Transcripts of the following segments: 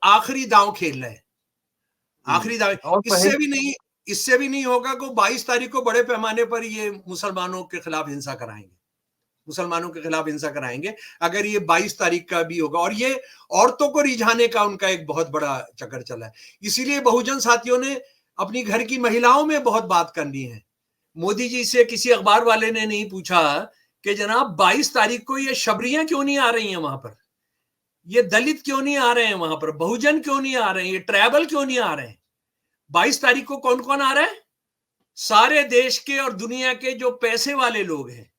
आखिरी दांव खेल रहे हैं, आखिरी दांव। और इससे भी नहीं होगा कि 22 तारीख को बड़े पैमाने पर ये मुसलमानों के खिलाफ हिंसा कराएंगे, मुसलमानों के खिलाफ हिंसा कराएंगे अगर ये 22 तारीख का भी होगा। और ये औरतों को रिझाने का उनका एक बहुत बड़ा चक्कर चला है। इसीलिए बहुजन साथियों ने अपनी घर की महिलाओं में बहुत बात करनी है। मोदी जी से किसी अखबार वाले ने नहीं पूछा कि जनाब 22 तारीख को ये शबरियां क्यों नहीं आ रही हैं वहां पर, ये दलित क्यों नहीं आ रहे हैं वहां पर, बहुजन क्यों नहीं आ रहे हैं, ये ट्राइबल क्यों नहीं आ रहे हैं। 22 तारीख को कौन कौन आ रहा है? सारे देश के और दुनिया के जो पैसे वाले लोग हैं,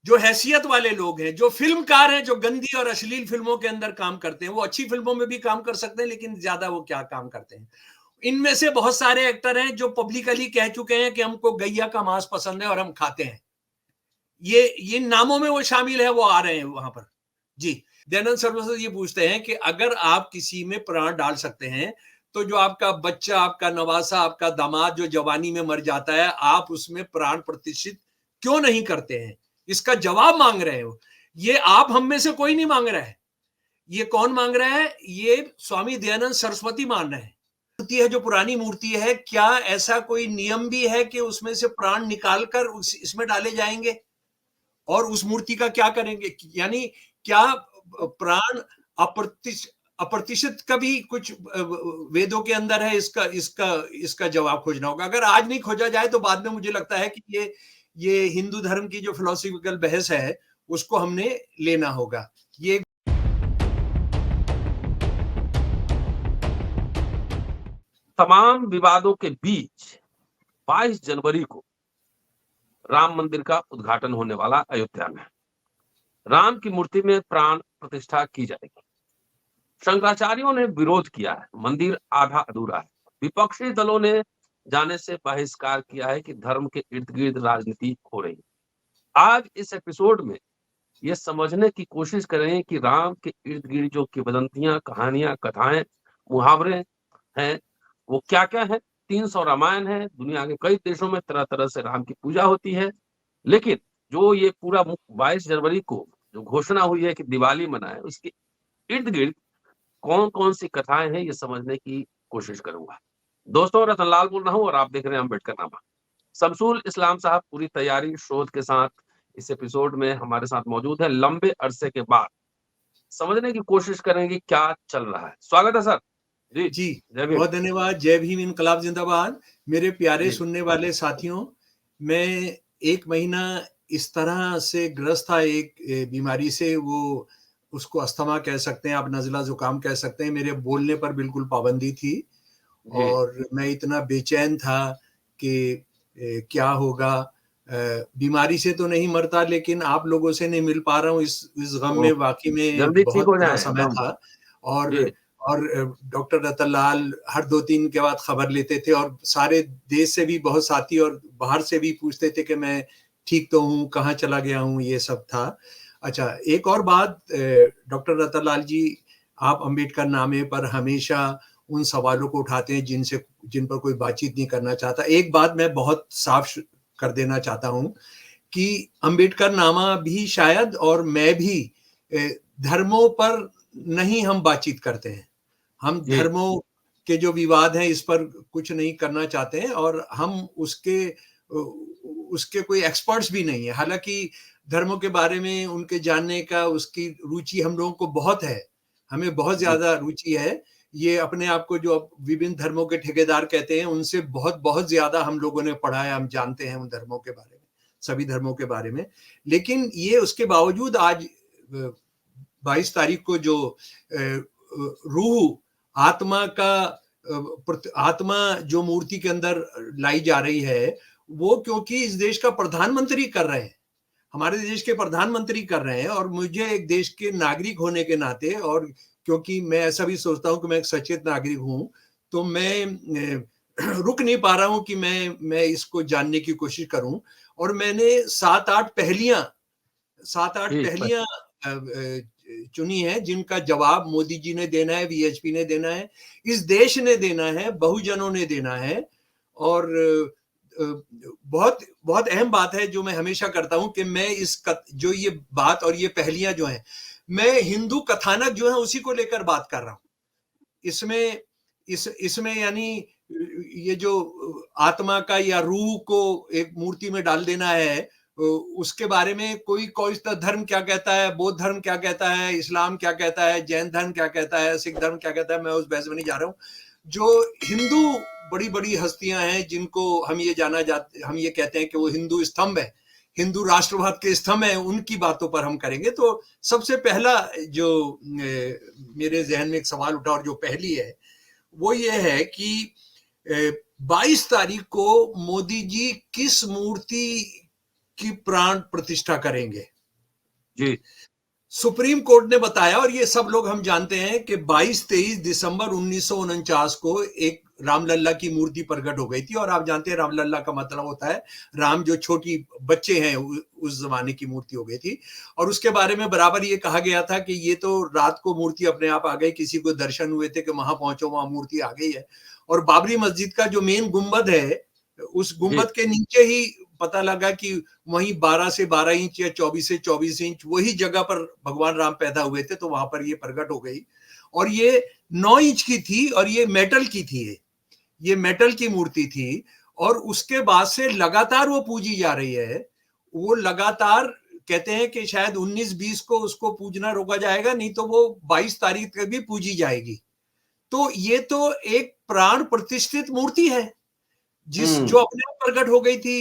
जो हैसियत वाले लोग हैं, जो फिल्मकार हैं, जो गंदी और अश्लील फिल्मों के अंदर काम करते हैं। वो अच्छी फिल्मों में भी काम कर सकते हैं, लेकिन ज्यादा वो क्या काम करते हैं। इनमें से बहुत सारे एक्टर हैं जो पब्लिकली कह चुके हैं कि हमको गैया का मांस पसंद है और हम खाते हैं। ये नामों में वो शामिल है, वो आ रहे हैं वहां पर। जी, दयानंद सरस्वती ये पूछते हैं कि अगर आप किसी में प्राण डाल सकते हैं तो जो आपका बच्चा, आपका नवासा, आपका दामाद जो जवानी में मर जाता है, आप उसमें प्राण प्रतिष्ठित क्यों नहीं करते हैं? इसका जवाब मांग रहे हो। ये आप हम में से कोई नहीं मांग रहा है। ये कौन मांग रहा है? ये स्वामी दयानंद सरस्वती मान रहे हैं। मूर्ति है जो पुरानी मूर्ति है, क्या ऐसा कोई नियम भी है कि उसमें से प्राण निकालकर इसमें डाले जाएंगे और उस मूर्ति का क्या करेंगे? यानी क्या प्राण अप्रतिष्ठित का भी कुछ वेदों के अंदर है? इसका जवाब खोजना होगा। अगर आज नहीं खोजा जाए तो बाद में मुझे लगता है कि ये हिंदू धर्म की जो फिलोसॉफिकल बहस है उसको हमने लेना होगा। ये तमाम विवादों के बीच 22 जनवरी को राम मंदिर का उद्घाटन होने वाला अयोध्या में। राम की मूर्ति में प्राण प्रतिष्ठा की जाएगी। शंकराचार्यों ने विरोध किया है, मंदिर आधा अधूरा है। विपक्षी दलों ने जाने से बहिष्कार किया है कि धर्म के इर्द गिर्द राजनीति हो रही है। आज इस एपिसोड में ये समझने की कोशिश करें कि राम के इर्द गिर्द जो किंवदंतियां, कहानियां, कथाएं, मुहावरे हैं, वो क्या क्या है। 300 रामायण है, दुनिया के कई देशों में तरह तरह से राम की पूजा होती है। लेकिन जो ये पूरा 22 जनवरी को जो घोषणा हुई है कि दिवाली मनाए, उसके इर्द गिर्द कौन कौन सी कथाएं हैं, ये समझने की कोशिश करूंगा। दोस्तों, रतनलाल बोल रहा हूं और आप देख रहे हैं अम्बेडकरनामा। शमसुल इस्लाम साहब पूरी तैयारी शोध के साथ इस एपिसोड में हमारे साथ मौजूद है। लंबे अरसे के बाद समझने की कोशिश करेंगे क्या चल रहा है। स्वागत है सर। जी बहुत धन्यवाद। जय भीम, इनकलाब जिंदाबाद। मेरे प्यारे सुनने वाले साथियों, मैं 1 महीना इस तरह से ग्रस्त था एक बीमारी से, वो उसको अस्थमा कह सकते हैं आप, नज़ला जुकाम कह सकते हैं। मेरे बोलने पर बिल्कुल पाबंदी थी और मैं इतना बेचैन था कि क्या होगा। बीमारी से तो नहीं मरता, लेकिन आप लोगों से नहीं मिल पा रहा हूँ, इस गम में वाकई में बहुत बुरा समय था। और डॉक्टर रतनलाल हर 2-3 के बाद खबर लेते थे और सारे देश से भी बहुत साथी और बाहर से भी पूछते थे कि मैं ठीक तो हूँ, कहाँ चला गया हूँ, ये सब था। अच्छा, एक और बात, डॉक्टर रतनलाल जी, आप अम्बेडकर नामे पर हमेशा उन सवालों को उठाते हैं जिन पर कोई बातचीत नहीं करना चाहता। एक बात मैं बहुत साफ कर देना चाहता हूँ कि अम्बेडकर नामा भी शायद और मैं भी धर्मों पर नहीं हम बातचीत करते हैं। हम धर्मों के जो विवाद हैं इस पर कुछ नहीं करना चाहते हैं और हम उसके कोई एक्सपर्ट्स भी नहीं है। हालांकि धर्मों के बारे में उनके जानने का, उसकी रुचि हम लोगों को बहुत है, हमें बहुत ज्यादा रुचि है। ये अपने आप को जो विभिन्न धर्मों के ठेकेदार कहते हैं, उनसे बहुत बहुत ज्यादा हम लोगों ने पढ़ा है, हम जानते हैं उन धर्मों के बारे में, सभी धर्मों के बारे में। लेकिन ये उसके बावजूद आज 22 तारीख को जो रूह, आत्मा जो मूर्ति के अंदर लाई जा रही है, वो क्योंकि इस देश का प्रधानमंत्री कर रहे हैं, हमारे देश के प्रधानमंत्री कर रहे हैं। और मुझे एक देश के नागरिक होने के नाते, और क्योंकि मैं ऐसा भी सोचता हूं कि मैं एक सचेत नागरिक हूं, तो मैं रुक नहीं पा रहा हूं कि मैं इसको जानने की कोशिश करूं। और मैंने 7-8 पहेलियां चुनी है जिनका जवाब मोदी जी ने देना है, वीएचपी ने देना है, इस देश ने देना है, बहुजनों ने देना है। और बहुत बहुत अहम बात है जो मैं हमेशा करता हूं कि मैं जो ये बात और ये पहेलियां जो हैं, मैं हिंदू कथानक जो है उसी को लेकर बात कर रहा हूं। इसमें यानी ये जो आत्मा का या रूह को एक मूर्ति में डाल देना है, उसके बारे में कोई धर्म क्या कहता है, बौद्ध धर्म क्या कहता है, इस्लाम क्या कहता है, जैन धर्म क्या कहता है, सिख धर्म क्या कहता है, मैं उस बहस में नहीं जा रहा हूं। जो हिंदू बड़ी बड़ी हस्तियां हैं जिनको हम ये कहते हैं कि वो हिंदू स्तंभ है, हिंदू राष्ट्रवाद के स्तंभ है, उनकी बातों पर हम करेंगे। तो सबसे पहला जो मेरे जहन में एक सवाल उठा और जो पहली है वो ये है कि 22 तारीख को मोदी जी किस मूर्ति की प्राण प्रतिष्ठा करेंगे। जी, सुप्रीम कोर्ट ने बताया, और ये सब लोग हम जानते हैं कि 22-23 दिसंबर 1949 को एक रामलल्ला की मूर्ति प्रकट हो गई थी। और आप जानते हैं रामलल्ला का मतलब होता है राम, जो छोटी बच्चे हैं, उस जमाने की मूर्ति हो गई थी। और उसके बारे में बराबर ये कहा गया था कि ये तो रात को मूर्ति अपने आप आ गई, किसी को दर्शन हुए थे कि वहां पहुंचो, वहां मूर्ति आ गई है। और बाबरी मस्जिद का जो मेन गुंबद है, उस गुंबद के नीचे ही पता लगा कि वहीं 12 से 12 इंच या 24 से 24 इंच वही जगह पर भगवान राम पैदा हुए थे, तो वहां पर ये प्रकट हो गई। और ये 9 इंच की थी और ये मेटल की थी, ये मेटल की मूर्ति थी। और उसके बाद से लगातार वो पूजी जा रही है। वो लगातार कहते हैं कि शायद 19-20 को उसको पूजना रोका जाएगा, नहीं तो वो 22 तारीख तक भी पूजी जाएगी। तो ये तो एक प्राण प्रतिष्ठित मूर्ति है जो अपने आप प्रकट हो गई थी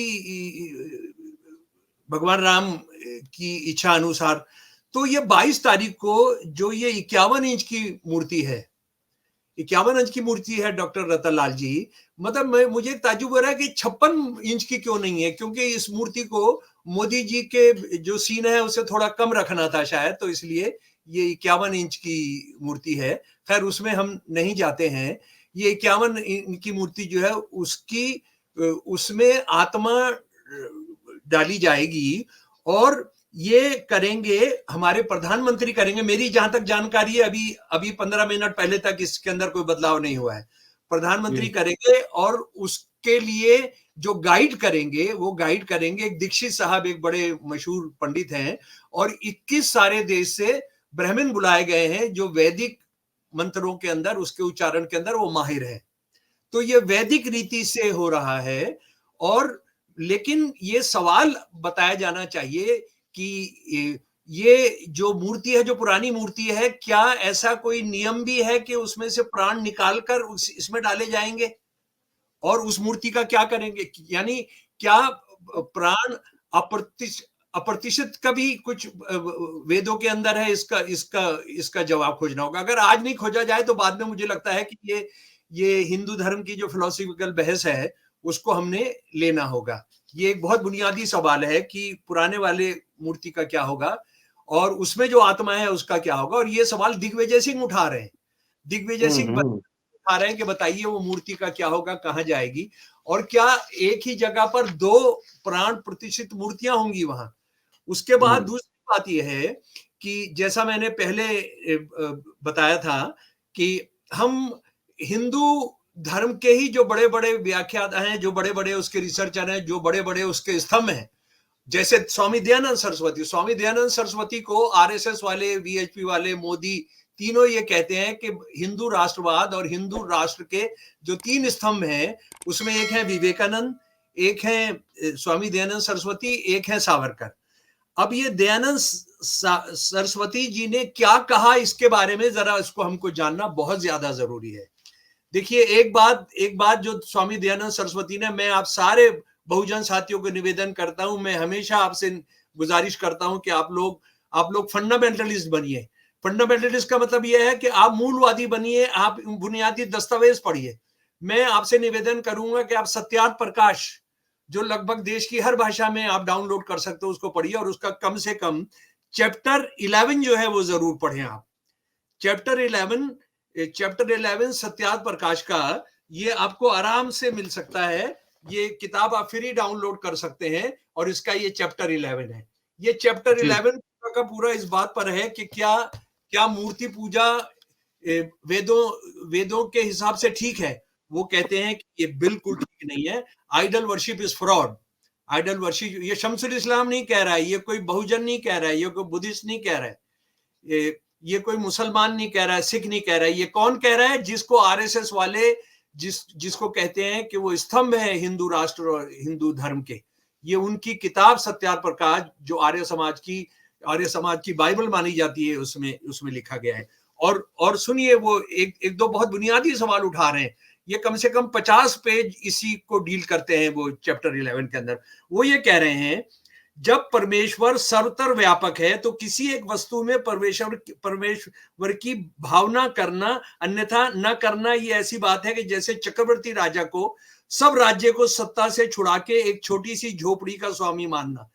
भगवान राम की इच्छा अनुसार। तो ये 22 तारीख को जो ये 51 इंच की मूर्ति है, 51 इंच की मूर्ति है डॉक्टर रतनलाल जी, मतलब मुझे ताज्जुब हो रहा है कि 56 इंच की क्यों नहीं है, क्योंकि इस मूर्ति को मोदी जी के जो सीन है उसे थोड़ा कम रखना था शायद, तो इसलिए ये 51 इंच की मूर्ति है। खैर उसमें हम नहीं जाते हैं। ये 51 इंच की मूर्ति जो है उसमें आत्मा डाली जाएगी और ये करेंगे हमारे प्रधानमंत्री करेंगे। मेरी जहां तक जानकारी है, अभी 15 मिनट पहले तक इसके अंदर कोई बदलाव नहीं हुआ है। प्रधानमंत्री करेंगे और उसके लिए जो गाइड करेंगे वो गाइड करेंगे एक दीक्षित साहब, एक बड़े मशहूर पंडित हैं, और 21 सारे देश से ब्राह्मण बुलाए गए हैं जो वैदिक मंत्रों के अंदर, उसके उच्चारण के अंदर वो माहिर है। तो ये वैदिक रीति से हो रहा है। और लेकिन ये सवाल बताया जाना चाहिए कि ये जो मूर्ति है, जो पुरानी मूर्ति है, क्या ऐसा कोई नियम भी है कि उसमें से प्राण निकालकर इसमें डाले जाएंगे और उस मूर्ति का क्या करेंगे? यानी क्या प्राण अप्रतिष्ठित का भी कुछ वेदों के अंदर है? इसका जवाब खोजना होगा। अगर आज नहीं खोजा जाए तो बाद में मुझे लगता है कि ये हिंदू धर्म की जो फिलोसॉफिकल बहस है उसको हमने लेना होगा। ये एक बहुत बुनियादी सवाल है कि पुराने वाले मूर्ति का क्या होगा और उसमें जो आत्मा है उसका क्या होगा। और ये सवाल दिग्विजय सिंह उठा रहे हैं। दिग्विजय सिंह उठा रहे हैं कि बताइए वो मूर्ति का क्या होगा, कहाँ जाएगी, और क्या एक ही जगह पर 2 प्राण प्रतिष्ठित मूर्तियां होंगी वहां। उसके बाद दूसरी बात यह है कि जैसा मैंने पहले बताया था कि हम हिंदू धर्म के ही जो बड़े बड़े व्याख्याता हैं, जो बड़े बड़े उसके रिसर्चर हैं, जो बड़े बड़े उसके स्तंभ हैं, जैसे स्वामी दयानंद सरस्वती को आरएसएस वाले, वीएचपी वाले, मोदी तीनों ये कहते हैं कि हिंदू राष्ट्रवाद और हिंदू राष्ट्र के जो 3 स्तंभ हैं उसमें एक है विवेकानंद, एक है स्वामी दयानंद सरस्वती, एक है सावरकर। अब ये दयानंद सरस्वती जी ने क्या कहा इसके बारे में जरा इसको हमको जानना बहुत ज्यादा जरूरी है। देखिए एक बात जो स्वामी दयानंद सरस्वती ने, मैं आप सारे बहुजन साथियों को निवेदन करता हूं, मैं हमेशा आपसे गुजारिश करता हूं कि आप लोग फंडामेंटलिस्ट बनिए। फंडामेंटलिस्ट का मतलब यह है कि आप मूलवादी बनिए, आप बुनियादी दस्तावेज पढ़िए। मैं आपसे निवेदन करूंगा कि आप सत्यार्थ प्रकाश, जो लगभग देश की हर भाषा में आप डाउनलोड कर सकते हो, उसको पढ़िए और उसका कम से कम चैप्टर 11 जो है वो जरूर पढ़ें आप। चैप्टर 11 सत्यार्थ प्रकाश का, ये आपको आराम से मिल सकता है। ये किताब आप फ्री डाउनलोड कर सकते हैं और इसका ये चैप्टर 11 है। ये चैप्टर 11 का पूरा इस बात पर है कि क्या मूर्ति पूजा वेदों के हिसाब से ठीक है। वो कहते हैं कि ये बिल्कुल ठीक नहीं है। Idol worship is fraud. Idol worship, ये शमसुल इस्लाम नहीं कह रहा है, ये कोई बहुजन नहीं कह रहा है, ये कोई बुद्धिस्ट नहीं कह रहा है, ये कोई मुसलमान नहीं कह रहा है, सिख नहीं कह रहा है, ये कौन कह रहा है? जिसको आरएसएस वाले जिसको कहते हैं कि वो स्तंभ है हिंदू राष्ट्र और हिंदू धर्म के, ये उनकी किताब सत्यार प्रकाश जो आर्य समाज की बाइबल मानी जाती है, उसमें लिखा गया है। और सुनिए, वो एक दो बहुत बुनियादी सवाल उठा रहे हैं, ये कम से कम 50 पेज इसी को डील करते हैं वो चैप्टर 11 के अंदर। वो ये कह रहे हैं, जब परमेश्वर सर्वतर व्यापक है तो किसी एक वस्तु में परमेश्वर की भावना करना अन्यथा न करना ये ऐसी बात है कि जैसे चक्रवर्ती राजा को सब राज्य को सत्ता से छुड़ा के एक छोटी सी झोपड़ी का स्वामी मानना,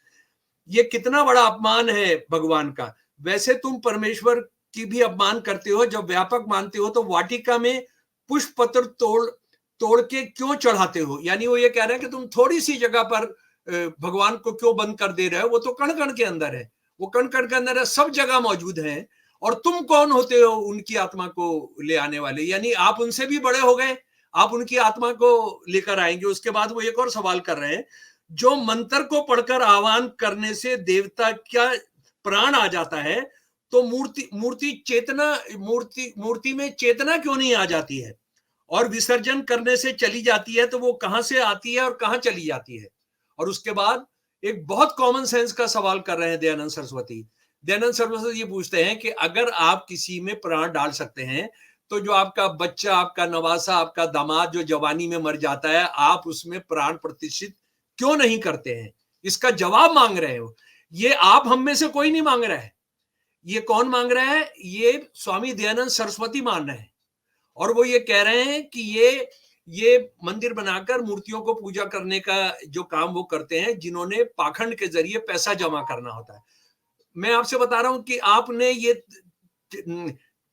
ये कितना बड़ा अपमान है भगवान का। वैसे तुम परमेश्वर की भी अपमान करते हो, जब व्यापक मानते हो तो वाटिका में पुष्प पत्र तोड़ के क्यों चढ़ाते हो? यानी वो ये कह रहे हैं कि तुम थोड़ी सी जगह पर भगवान को क्यों बंद कर दे रहे हो? वो तो कण कण के अंदर है, वो कण कण के अंदर है, सब जगह मौजूद है। और तुम कौन होते हो उनकी आत्मा को ले आने वाले? यानी आप उनसे भी बड़े हो गए, आप उनकी आत्मा को लेकर आएंगे। उसके बाद वो एक और सवाल कर रहे हैं, जो मंत्र को पढ़कर आह्वान करने से देवता क्या प्राण आ जाता है, तो मूर्ति में चेतना क्यों नहीं आ जाती है? और विसर्जन करने से चली जाती है तो वो कहां से आती है और कहां चली जाती है? और उसके बाद एक बहुत कॉमन सेंस का सवाल कर रहे हैं दयानंद सरस्वती ये पूछते हैं कि अगर आप किसी में प्राण डाल सकते हैं तो जो आपका बच्चा, आपका नवासा, आपका दामाद जो जवानी में मर जाता है, आप उसमें प्राण प्रतिष्ठित क्यों नहीं करते हैं? इसका जवाब मांग रहे हो। ये आप हम में से कोई नहीं मांग रहा है, ये कौन मांग रहा है? ये स्वामी दयानंद सरस्वती मान रहे हैं। और वो ये कह रहे हैं कि ये मंदिर बनाकर मूर्तियों को पूजा करने का जो काम वो करते हैं, जिन्होंने पाखंड के जरिए पैसा जमा करना होता है। मैं आपसे बता रहा हूं कि आपने ये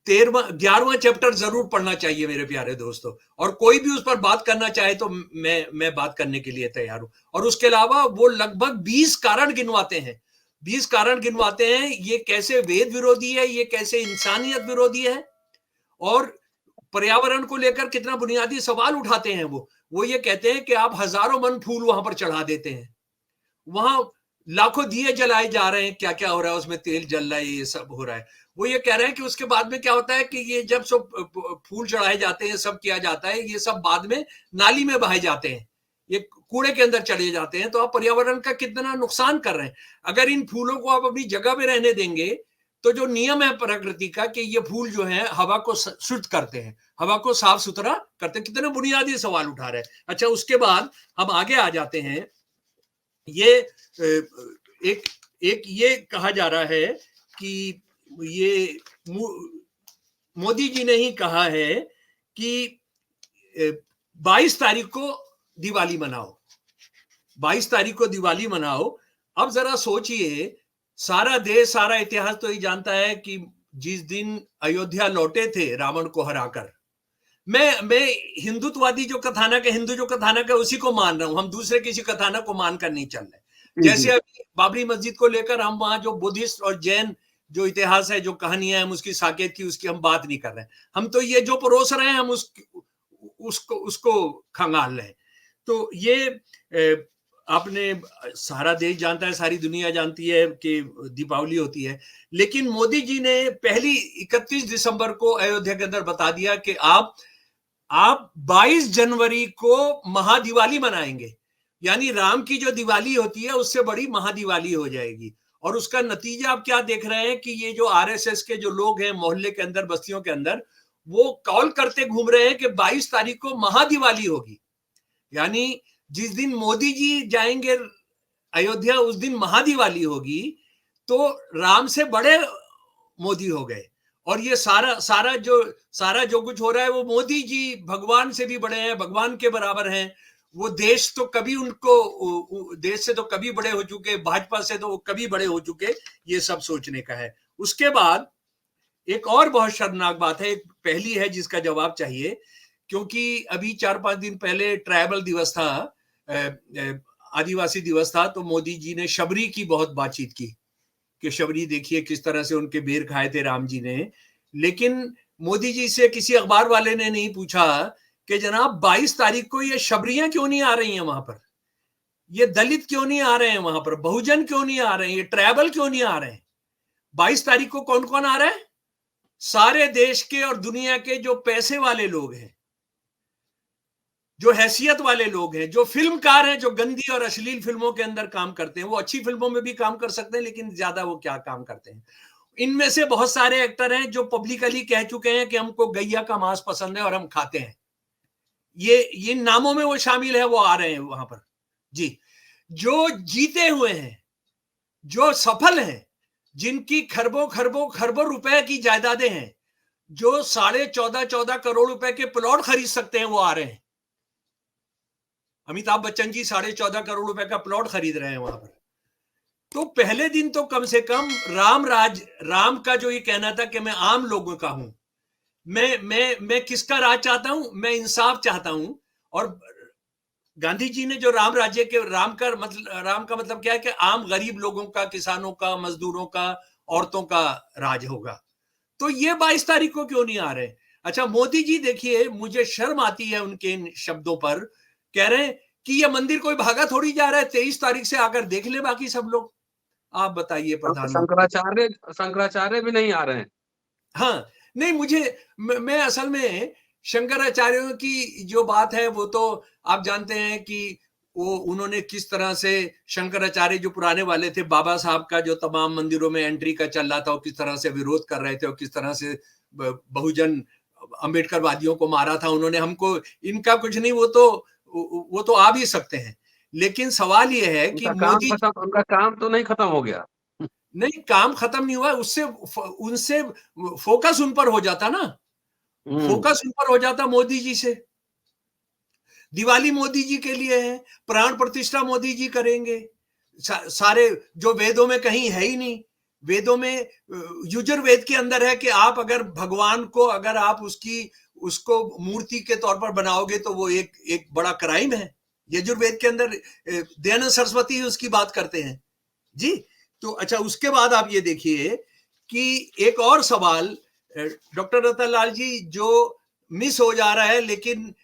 11वां चैप्टर जरूर पढ़ना चाहिए मेरे प्यारे दोस्तों, और कोई भी उस पर बात करना चाहे तो मैं बात करने के लिए तैयार हूं। और उसके अलावा वो लगभग 20 कारण गिनवाते हैं, 20 कारण गिनवाते हैं, ये कैसे वेद विरोधी है, ये कैसे इंसानियत विरोधी है, और पर्यावरण को लेकर कितना बुनियादी सवाल उठाते हैं। वो ये कहते हैं कि आप हजारों मन फूल वहां पर चढ़ा देते हैं, वहां लाखों दिए जलाए जा रहे हैं, क्या क्या हो रहा है उसमें, तेल जल रहा है, ये सब हो रहा है। वो ये कह रहे हैं कि उसके बाद में क्या होता है कि ये जब सब फूल चढ़ाए जाते हैं, सब किया जाता है, ये सब बाद में नाली में बहाए जाते हैं, ये कूड़े के अंदर चले जाते हैं। तो आप पर्यावरण का कितना नुकसान कर रहे हैं। अगर इन फूलों को आप अपनी जगह पे रहने देंगे तो जो नियम है प्रकृति का कि ये फूल जो है हवा को शुद्ध करते हैं, हवा को साफ सुथरा करते हैं, कितने बुनियादी सवाल उठा रहे हैं। अच्छा, उसके बाद हम आगे आ जाते हैं। ये एक ये कहा जा रहा है कि ये मोदी जी ने ही कहा है कि 22 तारीख को दिवाली मनाओ, 22 तारीख को दिवाली मनाओ। अब जरा सोचिए, सारा देश, सारा इतिहास तो ये जानता है कि जिस दिन अयोध्या लौटे थे रावण को हराकर, मैं हिंदुत्ववादी जो कथानक है, हिंदू जो कथानक है, उसी को मान रहा हूं, हम दूसरे किसी कथानक को मानकर नहीं चल रहे। जैसे अभी बाबरी मस्जिद को लेकर हम वहां जो बुद्धिस्ट और जैन जो इतिहास है, जो कहानियां हम उसकी साकेत की, उसकी हम बात नहीं कर रहे हैं। हम तो ये जो परोस रहे हैं, हम उसको खंगाल रहे हैं। तो ये आपने, सारा देश जानता है, सारी दुनिया जानती है कि दीपावली होती है, लेकिन मोदी जी ने पहली 31 दिसंबर को अयोध्या के अंदर बता दिया कि आप 22 जनवरी को महादिवाली मनाएंगे, यानी राम की जो दिवाली होती है उससे बड़ी महादिवाली हो जाएगी। और उसका नतीजा आप क्या देख रहे हैं कि ये जो आरएसएस के जो लोग हैं मोहल्ले के अंदर, बस्तियों के अंदर, वो कॉल करते घूम रहे हैं कि 22 तारीख को महादिवाली होगी, यानी जिस दिन मोदी जी जाएंगे अयोध्या उस दिन महादिवाली होगी। तो राम से बड़े मोदी हो गए। और ये सारा जो कुछ हो रहा है वो मोदी जी भगवान से भी बड़े हैं, भगवान के बराबर हैं। वो देश तो कभी उनको, देश से तो कभी बड़े हो चुके, भाजपा से तो कभी बड़े हो चुके, ये सब सोचने का है। उसके बाद एक और बहुत शर्मनाक बात है, एक पहली है जिसका जवाब चाहिए, क्योंकि अभी 4-5 दिन पहले ट्राइबल दिवस था, आदिवासी दिवस था, तो मोदी जी ने शबरी की बहुत बातचीत की कि शबरी देखिए किस तरह से उनके बेर खाए थे राम जी ने। लेकिन मोदी जी से किसी अखबार वाले ने नहीं पूछा कि जनाब 22 तारीख को ये शबरियां क्यों नहीं आ रही हैं वहां पर, ये दलित क्यों नहीं आ रहे हैं वहां पर, बहुजन क्यों नहीं आ रहे हैं, ये ट्राइबल क्यों नहीं आ रहे हैं। 22 तारीख को कौन कौन आ रहा है? सारे देश के और दुनिया के जो पैसे वाले लोग हैं, जो हैसियत वाले लोग हैं, जो फिल्मकार हैं, जो गंदी और अश्लील फिल्मों के अंदर काम करते हैं। वो अच्छी फिल्मों में भी काम कर सकते हैं, लेकिन ज्यादा वो क्या काम करते हैं। इनमें से बहुत सारे एक्टर हैं जो पब्लिकली कह चुके हैं कि हमको गैया का मांस पसंद है और हम खाते हैं। ये नामों में वो शामिल है, वो आ रहे हैं वहां पर जी। जो जीते हुए हैं, जो सफल हैं, जिनकी खरबों खरबों खरबों रुपए की जायदादें हैं, जो 14.5 करोड़ रुपए के प्लॉट खरीद सकते हैं, वो आ रहे हैं। अमिताभ बच्चन जी 14.5 करोड़ रुपए का प्लॉट खरीद रहे हैं वहां पर। तो पहले दिन तो कम से कम राम का जो ये कहना था कि मैं आम लोगों का हूं, मैं किसका राज चाहता हूं? मैं इंसाफ चाहता हूं। और गांधी जी ने जो राम का मतलब क्या है कि आम गरीब लोगों का, किसानों का, मजदूरों का, औरतों का राज होगा। तो ये 22 तारीख को क्यों नहीं आ रहे? अच्छा, मोदी जी देखिए, मुझे शर्म आती है उनके इन शब्दों पर। कह रहे हैं कि ये मंदिर कोई भागा थोड़ी जा रहा है, 23 तारीख से आकर देख ले बाकी सब लोग। आप बताइए प्रधानमंत्री। शंकराचार्य भी नहीं आ रहे हैं। हाँ, नहीं, मैं असल में शंकराचार्यों की जो बात है वो तो आप जानते हैं कि वो उन्होंने किस तरह से, शंकराचार्य जो पुराने वाले थे, बाबा साहब का जो तमाम मंदिरों में एंट्री का चल रहा था, वो किस तरह से विरोध कर रहे थे और किस तरह से बहुजन अम्बेडकरवादियों को मारा था उन्होंने। हमको इनका कुछ नहीं, वो तो आ भी सकते हैं। लेकिन सवाल ये है कि उनका काम तो नहीं खत्म हो गया। नहीं, काम खत्म नहीं हुआ, उनसे फोकस उन पर हो जाता ना, फोकस उन पर हो जाता मोदी जी से। दिवाली मोदी जी के लिए है, प्राण प्रतिष्ठा मोदी जी करेंगे। सारे जो वेदों में कहीं है ही नहीं। वेदों में, यजुर्वेद के अंदर है कि आप अगर भगवान को, अगर आप उसको मूर्ति के तौर पर बनाओगे तो वो एक बड़ा क्राइम है। यजुर्वेद के अंदर दयानंद सरस्वती उसकी बात करते हैं जी। तो अच्छा, उसके बाद आप ये देखिए कि एक और सवाल डॉक्टर रतनलाल जी जो मिस हो जा रहा है, लेकिन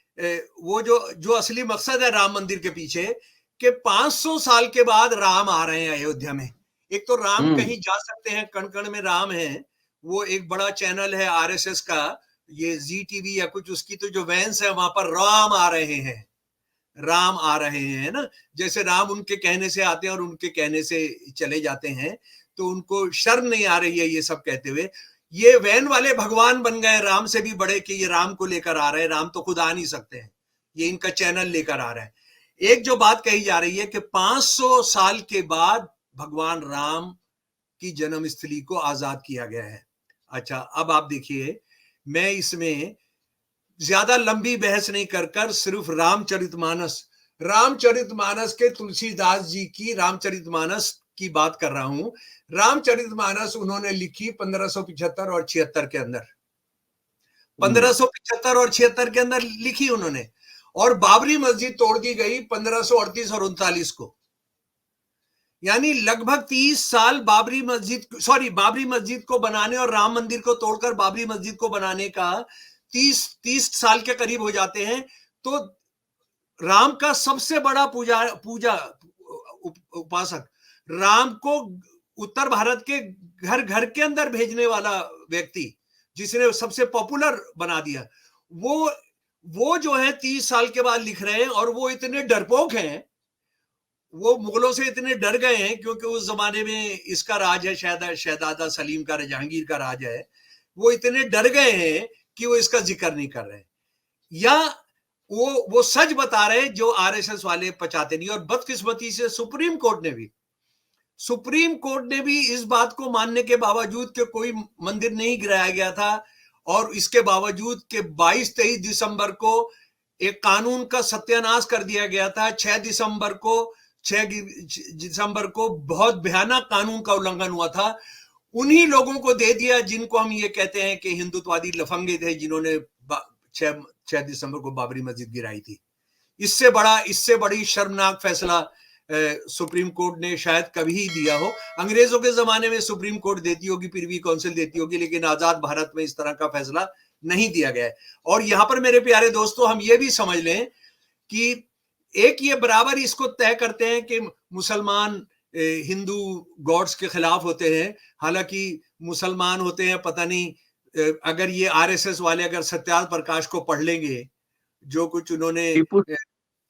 वो जो असली मकसद है राम मंदिर के पीछे, कि 500 साल के बाद राम आ रहे हैं अयोध्या में। एक तो राम कहीं जा सकते हैं, कण कण में राम है। वो एक बड़ा चैनल है आरएसएस का, ये जी टीवी या कुछ, उसकी तो जो वैन्स है वहां पर राम आ रहे हैं, राम आ रहे हैं ना। जैसे राम उनके कहने से आते हैं और उनके कहने से चले जाते हैं, तो उनको शर्म नहीं आ रही है ये सब कहते हुए। ये वैन वाले भगवान बन गए राम से भी बड़े, कि ये राम को लेकर आ रहे हैं। राम तो खुद आ नहीं सकते हैं, ये इनका चैनल लेकर आ रहा है। एक जो बात कही जा रही है कि 500 साल के बाद भगवान राम की जन्मस्थली को आजाद किया गया है। अच्छा, अब आप देखिए, मैं इसमें ज्यादा लंबी बहस नहीं कर सिर्फ रामचरितमानस के तुलसीदास जी की रामचरितमानस की बात कर रहा हूं। रामचरितमानस उन्होंने लिखी 1575 और 76 के अंदर, 1575 और 76 के अंदर लिखी उन्होंने। और बाबरी मस्जिद तोड़ दी गई 1538 और 39 को। यानी लगभग 30 साल बाबरी मस्जिद को बनाने और राम मंदिर को तोड़कर बाबरी मस्जिद को बनाने का 30 साल के करीब हो जाते हैं। तो राम का सबसे बड़ा उपासक, राम को उत्तर भारत के घर घर के अंदर भेजने वाला व्यक्ति, जिसने सबसे पॉपुलर बना दिया, वो जो है 30 साल के बाद लिख रहे हैं। और वो इतने डरपोक हैं, वो मुगलों से इतने डर गए हैं, क्योंकि उस जमाने में इसका राज है, शहजादा सलीम का, जहांगीर का राज है। वो इतने डर गए हैं कि वो इसका जिक्र नहीं कर रहे, या वो सच बता रहे हैं जो आरएसएस वाले पचाते नहीं। और बदकिस्मती से सुप्रीम कोर्ट ने भी इस बात को मानने के बावजूद कि कोई मंदिर नहीं गिराया गया था, और इसके बावजूद कि 22-23 दिसंबर को एक कानून का सत्यानाश कर दिया गया था। 6 दिसंबर को बहुत भयानक कानून का उल्लंघन हुआ था। उन्हीं लोगों को दे दिया जिनको हम ये कहते हैं कि हिंदुत्ववादी लफंगे थे, जिन्होंने 6 दिसंबर को बाबरी मस्जिद गिराई थी। इससे बड़ी शर्मनाक फैसला सुप्रीम कोर्ट ने शायद कभी ही दिया हो। अंग्रेजों के जमाने में सुप्रीम कोर्ट देती होगी, प्रिवी काउंसिल देती होगी, लेकिन आजाद भारत में इस तरह का फैसला नहीं दिया गया है। और यहां पर मेरे प्यारे दोस्तों, हम ये भी समझ लें कि एक ये बराबर इसको तय करते हैं कि मुसलमान हिंदू गॉड्स के खिलाफ होते हैं, हालांकि मुसलमान होते हैं, पता नहीं अगर ये आरएसएस वाले अगर सत्याग्रह प्रकाश को पढ़ लेंगे, जो कुछ उन्होंने टीपू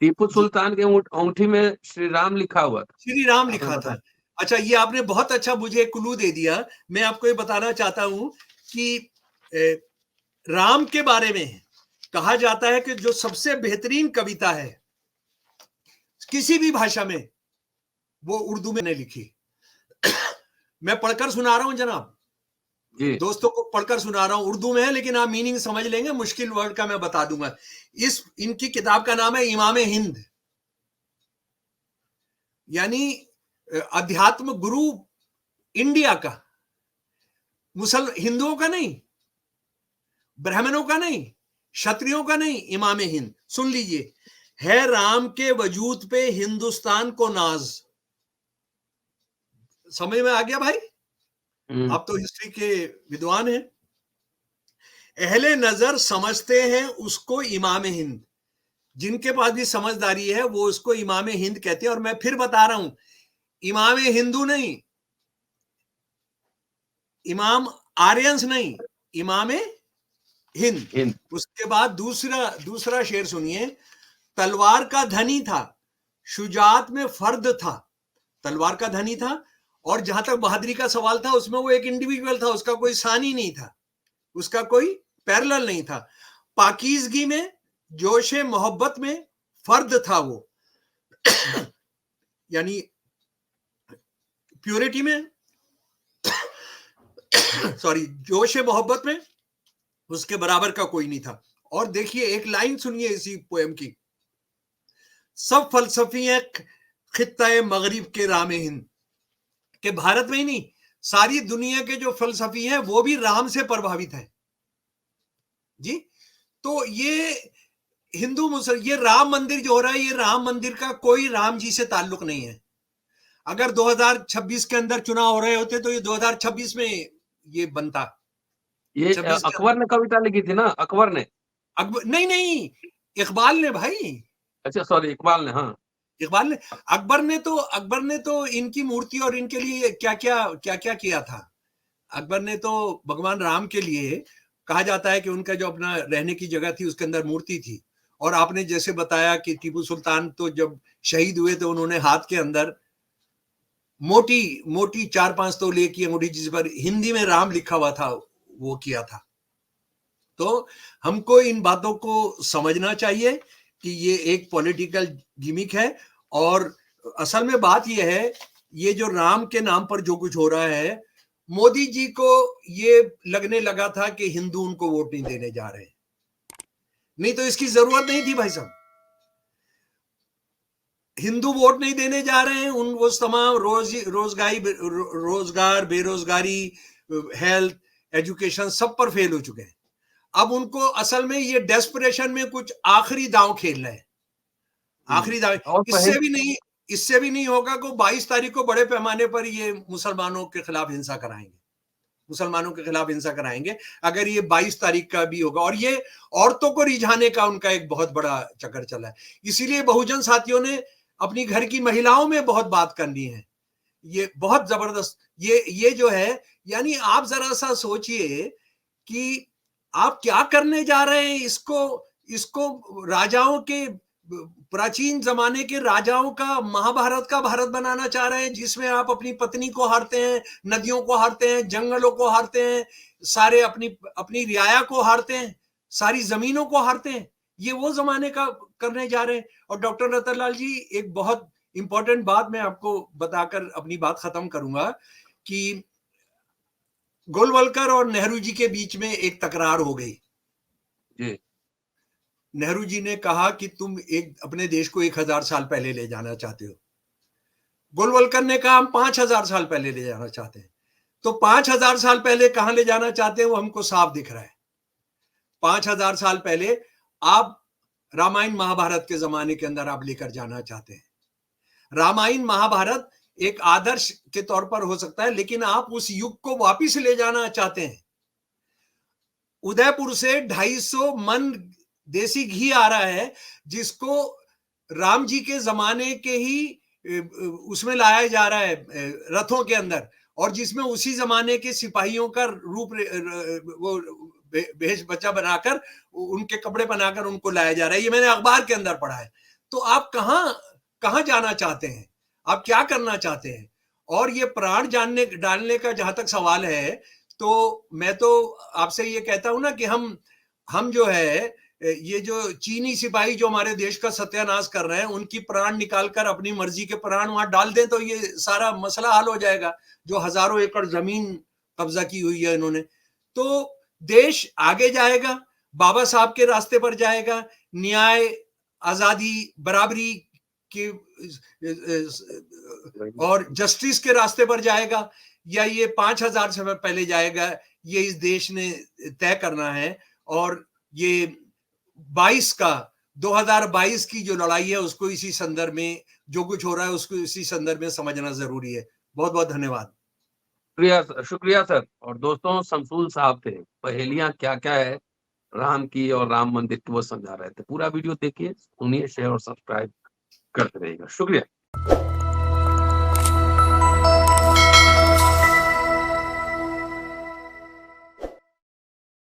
टीपू जी, सुल्तान के अंगूठी में श्री राम लिखा हुआ था, श्री राम आपने लिखा था। बताया। अच्छा, ये आपने बहुत अच्छा मुझे क्लू दे दिया। मैं आपको ये बताना चाहता हूं कि राम के बारे में कहा जाता है कि जो सबसे बेहतरीन कविता है किसी भी भाषा में, वो उर्दू में नहीं लिखी। मैं पढ़कर सुना रहा हूं जनाब, जी, दोस्तों को पढ़कर सुना रहा हूं, उर्दू में है लेकिन आप मीनिंग समझ लेंगे, मुश्किल वर्ड का मैं बता दूंगा। इनकी किताब का नाम है इमाम हिंद, यानी अध्यात्म गुरु इंडिया का, हिंदुओं का नहीं, ब्राह्मणों का नहीं, क्षत्रियों का नहीं, इमाम हिंद। सुन लीजिए, है राम के वजूद पे हिंदुस्तान को नाज। समझ में आ गया भाई? आप तो हिस्ट्री के विद्वान हैं। अहले नजर समझते हैं उसको इमाम हिंद, जिनके पास भी समझदारी है वो उसको इमाम हिंद कहते हैं। और मैं फिर बता रहा हूं, इमाम हिंदू नहीं, इमाम आर्यंस नहीं, इमाम हिंद। उसके बाद दूसरा दूसरा शेर सुनिए, तलवार का धनी था, शुजात में फर्द था। तलवार का धनी था, और जहां तक बहादुरी का सवाल था, उसमें वो एक इंडिविजुअल था, उसका कोई सानी नहीं था, उसका कोई पैरेलल नहीं था। पाकीज़गी में, जोशे मोहब्बत में फर्द था वो, यानी प्योरिटी में, सॉरी, जोशे मोहब्बत में उसके बराबर का कोई नहीं था। और देखिए एक लाइन सुनिए इसी पोएम की, सब फलसफी है खित्ता मगरिब के राम हिंद, के भारत में ही नहीं, सारी दुनिया के जो फलसफी हैं वो भी राम से प्रभावित है जी। तो ये हिंदू मुसलमान, ये राम मंदिर जो हो रहा है, ये राम मंदिर का कोई राम जी से ताल्लुक नहीं है। अगर 2026 के अंदर चुनाव हो रहे होते तो ये 2026 में ये बनता। ये 26 के अकबर ने कविता लिखी थी ना, अकबर ने? अकबर नहीं, नहीं, इकबाल ने भाई, अच्छा सॉरी, इकबाल ने, हाँ। इकबाल ने। अकबर ने तो इनकी मूर्ति और इनके लिए क्या क्या किया था। अकबर ने तो भगवान राम के लिए, कहा जाता है कि उनका जो अपना रहने की जगह थी उसके अंदर मूर्ति थी। और आपने जैसे बताया कि टीपू सुल्तान तो जब शहीद हुए तो उन्होंने हाथ के अंदर मोटी मोटी 4-5 तोले की अंगूठी, जिस पर हिंदी में राम लिखा हुआ था, वो किया था। तो हमको इन बातों को समझना चाहिए कि ये एक पॉलिटिकल गिमिक है। और असल में बात ये है, ये जो राम के नाम पर जो कुछ हो रहा है, मोदी जी को ये लगने लगा था कि हिंदू उनको वोट नहीं देने जा रहे, नहीं तो इसकी जरूरत नहीं थी भाई साहब। हिंदू वोट नहीं देने जा रहे हैं, उन वो तमाम रोजगार, बेरोजगारी, हेल्थ, एजुकेशन सब पर फेल हो चुके हैं। अब उनको असल में ये डेस्परेशन में कुछ आखिरी दांव खेल रहे हैं, आखिरी दांव। और इससे भी नहीं होगा कि 22 तारीख को बड़े पैमाने पर ये मुसलमानों के खिलाफ हिंसा कराएंगे, मुसलमानों के खिलाफ हिंसा कराएंगे अगर ये 22 तारीख का भी होगा। और ये औरतों को रिझाने का उनका एक बहुत बड़ा चक्कर चला है। इसीलिए बहुजन साथियों ने अपनी घर की महिलाओं में बहुत बात करनी है, ये बहुत जबरदस्त। ये जो है, यानी आप जरा सा सोचिए कि आप क्या करने जा रहे हैं। इसको राजाओं के, प्राचीन जमाने के राजाओं का, महाभारत का भारत बनाना चाह रहे हैं, जिसमें आप अपनी पत्नी को हारते हैं, नदियों को हारते हैं, जंगलों को हारते हैं, सारे अपनी अपनी रियाया को हारते हैं, सारी जमीनों को हारते हैं। ये वो जमाने का करने जा रहे हैं। और डॉक्टर रतनलाल जी, एक बहुत इंपॉर्टेंट बात मैं आपको बताकर अपनी बात खत्म करूंगा कि गोलवलकर और नेहरू जी के बीच में एक तकरार हो गई। जी, नेहरू जी ने कहा कि तुम अपने देश को 1000 साल पहले ले जाना चाहते हो। गोलवलकर ने कहा हम 5000 साल पहले ले जाना चाहते हैं। तो 5000 साल पहले कहां ले जाना चाहते हैं वो हमको साफ दिख रहा है। 5000 साल पहले आप रामायण महाभारत के जमाने के अंदर आप लेकर जाना चाहते हैं। रामायण महाभारत एक आदर्श के तौर पर हो सकता है, लेकिन आप उस युग को वापिस ले जाना चाहते हैं। उदयपुर से 250 मन देसी घी आ रहा है, जिसको राम जी के जमाने के ही उसमें लाया जा रहा है रथों के अंदर, और जिसमें उसी जमाने के सिपाहियों का रूप वो भेष बच्चा बनाकर, उनके कपड़े बनाकर उनको लाया जा रहा है। ये मैंने अखबार के अंदर पढ़ा है। तो आप कहां जाना चाहते हैं, आप क्या करना चाहते हैं? और ये प्राण डालने का जहां तक सवाल है, तो मैं तो आपसे ये कहता हूं ना कि हम जो है, ये जो चीनी सिपाही जो हमारे देश का सत्यानाश कर रहे हैं, उनकी प्राण निकालकर अपनी मर्जी के प्राण वहां डाल दें तो ये सारा मसला हल हो जाएगा, जो हजारों एकड़ जमीन कब्जा की हुई है इन्होंने। तो देश आगे जाएगा, बाबा साहब के रास्ते पर जाएगा, न्याय, आजादी, बराबरी के और जस्टिस के रास्ते पर जाएगा, या ये 5000 समय पहले जाएगा, ये इस देश ने तय करना है। और ये 2022 की जो लड़ाई है, उसको इसी संदर्भ में, जो कुछ हो रहा है उसको इसी संदर्भ में समझना जरूरी है। बहुत बहुत धन्यवाद। शुक्रिया सर। और दोस्तों, शमसूल साहब थे, पहेलियां क्या क्या है राम की और राम मंदिर की, वो समझा रहे थे। पूरा वीडियो देखिए, सुनिए, शेयर और सब्सक्राइब करते रहिएगा। शुक्रिया।